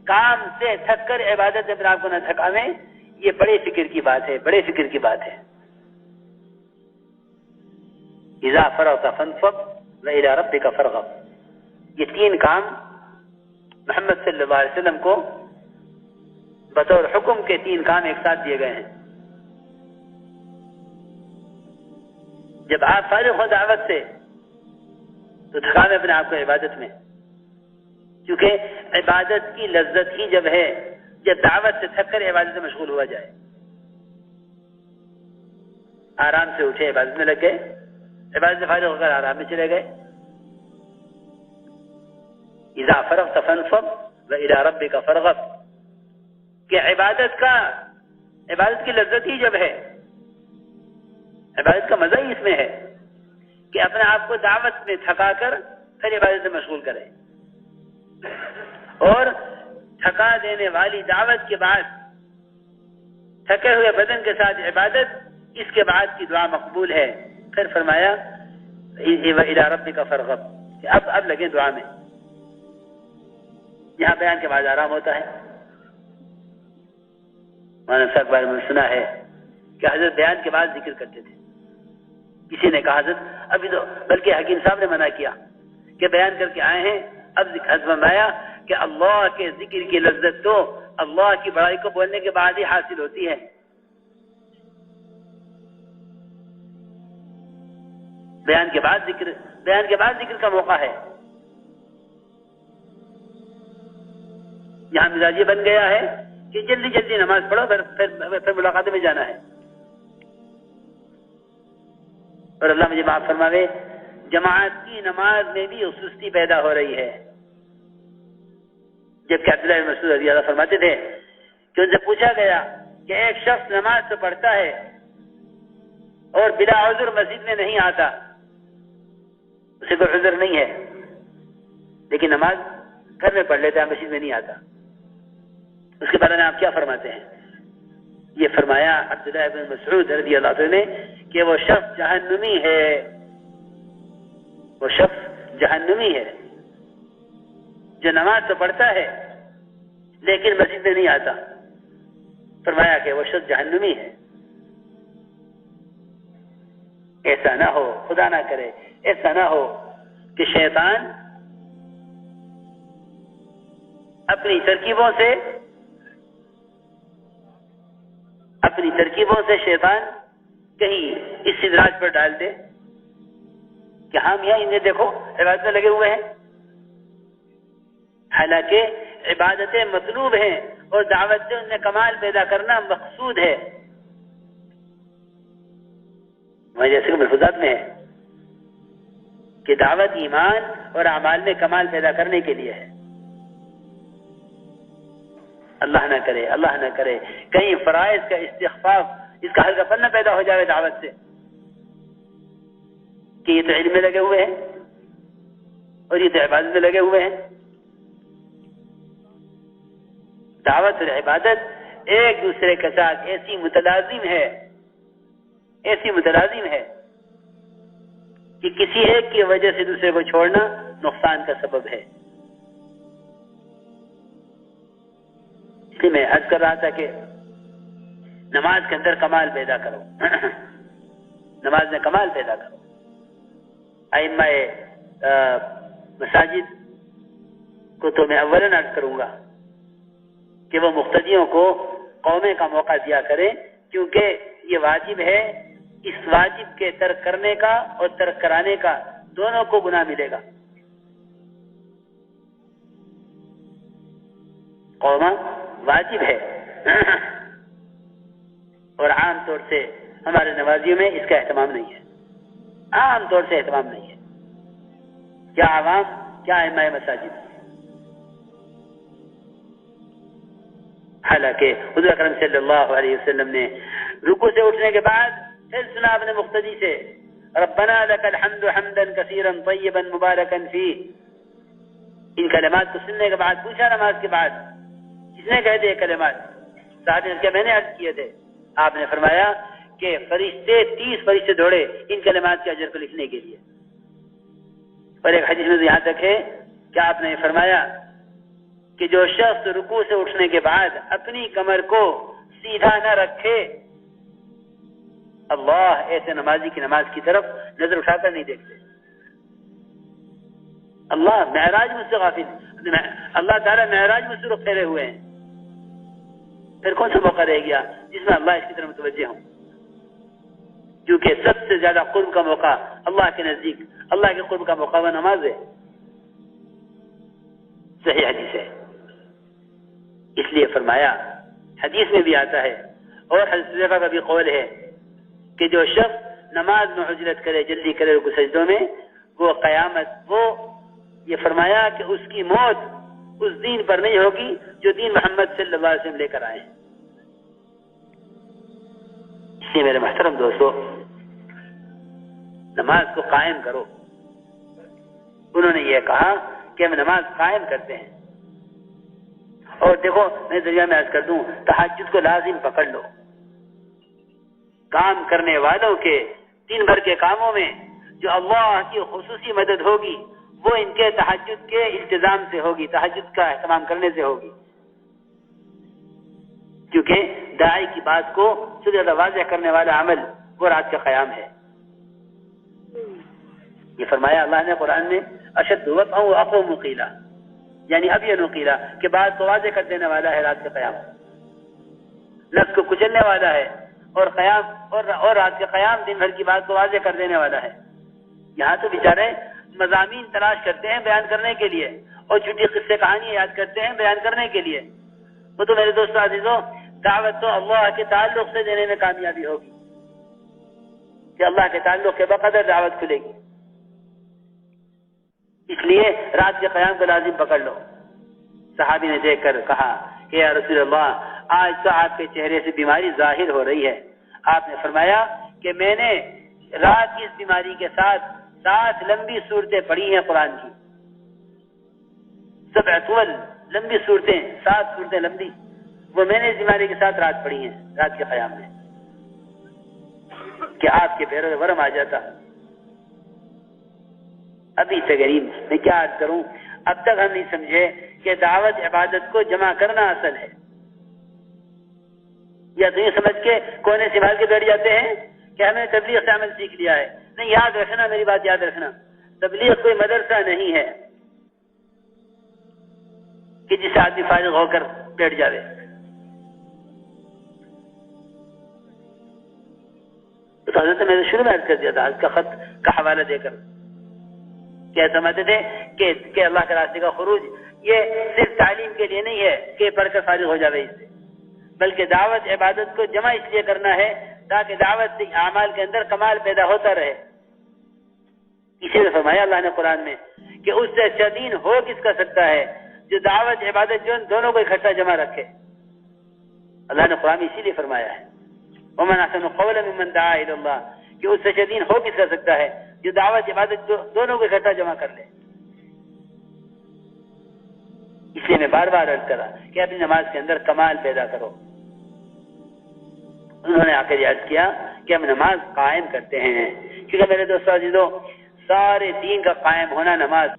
کام سے تھک کر عبادت میں اپنے آپ کو نہ تھکاویں، یہ بڑے فکر کی بات ہے، بڑے فکر کی بات ہے۔ اذا فرغت فانصب والى ربك فارغب، یہ تین کام محمد صلی اللہ علیہ وسلم کو بطور حکم کے تین کام ایک ساتھ دیے گئے ہیں۔ جب آپ فارغ ہو دعوت سے تو تھکاویں اپنے آپ کو عبادت میں، کیونکہ عبادت کی لذت ہی جب ہے جب دعوت سے تھک کر عبادت میں مشغول ہوا جائے۔ آرام سے اٹھے عبادت میں لگ گئے، عبادت سے فارغ ہو کر آرام میں چلے گئے۔ اذا فرغت فانصب والى ربك فارغب، کہ عبادت کی لذت ہی جب ہے، عبادت کا مزہ ہی اس میں ہے کہ اپنے آپ کو دعوت میں تھکا کر پھر عبادت سے مشغول کرے، اور تھکا دینے والی دعوت کے بعد تھکے ہوئے بدن کے ساتھ عبادت، اس کے بعد کی دعا مقبول ہے۔ پھر فرمایا وَإِلَىٰ رَبِّكَ فَارْغَب، کہ اب لگے دعا میں۔ یہاں بیان کے بعد آرام ہوتا ہے۔ مولانا صاحب بارے میں سنا ہے کہ حضرت بیان کے بعد ذکر کرتے تھے۔ کسی نے کہا حضرت ابھی تو، بلکہ حکیم صاحب نے منع کیا کہ بیان کر کے آئے ہیں، اب فرمایا کہ اللہ کے ذکر کی لذت تو اللہ کی بڑائی کو بولنے کے بعد ہی حاصل ہوتی ہے۔ بیان کے بعد ذکر کا موقع ہے۔ یہاں مزاج یہ بن گیا ہے کہ جلدی جلدی نماز پڑھو، پھر ملاقات میں جانا ہے۔ اور اللہ مجھے معاف فرماوے، جماعت کی نماز میں بھی سستی پیدا ہو رہی ہے۔ جبکہ عبداللہ بن مسعود رضی اللہ فرماتے تھے کہ ان سے پوچھا گیا کہ ایک شخص نماز تو پڑھتا ہے اور بلا عذر مسجد میں نہیں آتا، اسے کوئی عذر نہیں ہے، لیکن نماز گھر میں پڑھ لیتا ہے، مسجد میں نہیں آتا، اس کے بارے میں آپ کیا فرماتے ہیں؟ یہ فرمایا عبداللہ بن مسعود رضی اللہ عنہ نے کہ وہ شخص جہنمی ہے، وہ شخص جہنمی ہے جو نماز تو پڑھتا ہے لیکن مسجد میں نہیں آتا۔ فرمایا کہ وہ شخص جہنمی ہے۔ ایسا نہ ہو، خدا نہ کرے ایسا نہ ہو کہ شیطان اپنی ترکیبوں سے شیطان کہیں اس سدراج پر ڈال دے کہ ہم یہاں انہیں دیکھو عبادت میں لگے ہوئے ہیں، حالانکہ عبادتیں مطلوب ہیں اور دعوت سے ان میں کمال پیدا کرنا مقصود ہے۔ میں جیسے کہ ملفوظات میں ہے کہ دعوت ایمان اور اعمال میں کمال پیدا کرنے کے لیے ہے۔ اللہ نہ کرے کہیں فرائض کا استخفاف، اس کا ہلکا پن نہ پیدا ہو جائے دعوت سے کہ یہ تو علم میں لگے ہوئے ہیں اور یہ تو عبادت میں لگے ہوئے ہیں۔ دعوت اور عبادت ایک دوسرے کے ساتھ ایسی متلازم ہے کہ کسی ایک کی وجہ سے دوسرے کو چھوڑنا نقصان کا سبب ہے۔ اس لیے میں عرض کر رہا تھا کہ نماز کے اندر کمال پیدا کرو، نماز میں کمال پیدا کرو۔ ائمہ مساجد کو تو میں اولاً عرض کروں گا کہ وہ مقتدیوں کو قومے کا موقع دیا کریں، کیونکہ یہ واجب ہے، اس واجب کے ترک کرنے کا اور ترک کرانے کا دونوں کو گناہ ملے گا۔ قومہ واجب ہے اور عام طور سے ہمارے نمازیوں میں اس کا اہتمام نہیں ہے، عام طور سے اہتمام نہیں ہے، کیا عوام کیا ائمہ مساجد۔ حالانکہ حضور اکرم صلی اللہ علیہ وسلم نے رکوع سے اٹھنے کے بعد پھر سنا اپنے مقتدی سے ربنا لک الحمد حمدا کثیرا طیبا مبارکا فیہ۔ ان کلمات کو سننے کے بعد پوچھا نماز کے بعد کس نے کہہ دیے کلمات؟ صاحب نے کہا میں نے عرض کیے تھے۔ آپ نے فرمایا کہ 30 فرشتے دوڑے ان کلمات کے اجر کو لکھنے کے لیے۔ اور ایک حدیث میں یہاں تک ہے کہ آپ نے فرمایا کہ جو شخص رکوع سے اٹھنے کے بعد اپنی کمر کو سیدھا نہ رکھے، اللہ ایسے نمازی کی نماز کی طرف نظر اٹھا کر نہیں دیکھتے۔ اللہ معراج مجھ سے غافل، اللہ تعالیٰ معراج مجھ سے رخ پھیرے ہوئے ہیں، پھر کون سا موقع رہ گیا جس میں اللہ اس کی طرف متوجہ ہوں؟ کیونکہ سب سے زیادہ قرب کا موقع اللہ کے نزدیک، اللہ کے قرب کا موقع وہ نماز ہے۔ صحیح حدیث ہے، اس لیے فرمایا، حدیث میں بھی آتا ہے اور حضرت حذیفہ کا بھی قول ہے کہ جو شخص نماز میں عجلت کرے، جلدی کرے رکوع سجدوں میں، وہ قیامت، وہ یہ فرمایا کہ اس کی موت اس دین پر نہیں ہوگی جو دین محمد صلی اللہ علیہ وسلم لے کر آئے۔ اس لیے میرے محترم دوستو، نماز کو قائم کرو۔ انہوں نے یہ کہا کہ ہم نماز قائم کرتے ہیں۔ اور دیکھو، میں دریا میں عرض کر دوں، تہجد کو لازم پکڑ لو۔ کام کرنے والوں کے دن بھر کے کاموں میں جو اللہ کی خصوصی مدد ہوگی وہ ان کے تہجد کے التزام سے ہوگی، تہجد کا اہتمام کرنے سے ہوگی، کیونکہ داعی کی بات کو سب سے زیادہ واضح کرنے والا عمل وہ رات کا قیام ہے۔ یہ فرمایا اللہ نے قرآن میں، اشد وطئا واقوم قیلا، یعنی اب یہ نقیلا کہ بات کو واضح کر دینے والا ہے رات کا قیام، نفس کو کچلنے والا ہے، اور قیام اور رات کا قیام دن بھر کی بات کو واضح کر دینے والا ہے۔ یہاں تو بیچارے مضامین تلاش کرتے ہیں بیان کرنے کے لیے، اور چھوٹی قصے کہانیاں یاد کرتے ہیں بیان کرنے کے لیے۔ وہ تو میرے دوستو عزیزوں، دعوت تو اللہ کے تعلق سے دینے میں کامیابی ہوگی کہ اللہ کے تعلق کے بقدر دعوت کھلے گی۔ اس لیے رات کے قیام کو لازم پکڑ لو۔ صحابی نے دیکھ کر کہا کہ یا رسول اللہ، آج تو آپ کے چہرے سے بیماری ظاہر ہو رہی ہے۔ آپ نے فرمایا کہ میں نے رات کی اس بیماری کے ساتھ 7 لمبی صورتیں پڑھی ہیں قرآن کی، 7 طول لمبی صورتیں، 7 صورتیں لمبی، وہ میں نے اس بیماری کے ساتھ رات پڑھی ہیں، رات کے قیام میں، کہ آپ کے پیروں میں ورم آ جاتا۔ ابھی تقریب میں کیا عرض کروں، اب تک ہم نہیں سمجھے کہ دعوت عبادت کو جمع کرنا اصل ہے، یا تو یہ سمجھ کے کونے سنبھال کے بیٹھ جاتے ہیں کہ ہمیں تبلیغ سے عمل سیکھ لیا ہے۔ نہیں، یاد رکھنا، میری بات یاد رکھنا، تبلیغ کوئی مدرسہ نہیں ہے کہ جس سے آدمی فارغ ہو کر بیٹھ جاوے۔ تو حضرت میں نے شروع میں عرض کر دیا تھا اس کا خط کا حوالہ دے کر، کیا سمجھتے تھے کہ اللہ کے راستے کا خروج یہ صرف تعلیم کے لیے نہیں ہے کہ پڑھ کر فارغ ہو جاوے اس سے، بلکہ دعوت عبادت کو جمع اس لیے کرنا ہے تاکہ دعوت اعمال کے اندر کمال پیدا ہوتا رہے۔ اسی لیے فرمایا اللہ نے قرآن میں کہ اس سے اچھا دین ہو کس کا سکتا ہے جو دعوت عبادت جو دونوں کو اکٹھا جمع رکھے۔ اللہ نے قرآن میں اسی لیے فرمایا ہے وَمَنْ أَحْسَنُ قَوْلًا مِّمَّنْ دَعَا إِلَى اللَّهِ، کہ اس سے اچھا دین ہو کس کا سکتا ہے جو دعوت عبادت دونوں کو اکٹھا جمع کر لے۔ اس لیے میں بار بار عرض کرا کہ اپنی نماز کے اندر کمال پیدا کرو۔ انہوں نے آ کر یہ عرض کیا کہ ہم نماز قائم کرتے ہیں، کیونکہ میرے دوستو عزیزو، سارے دین کا قائم ہونا نماز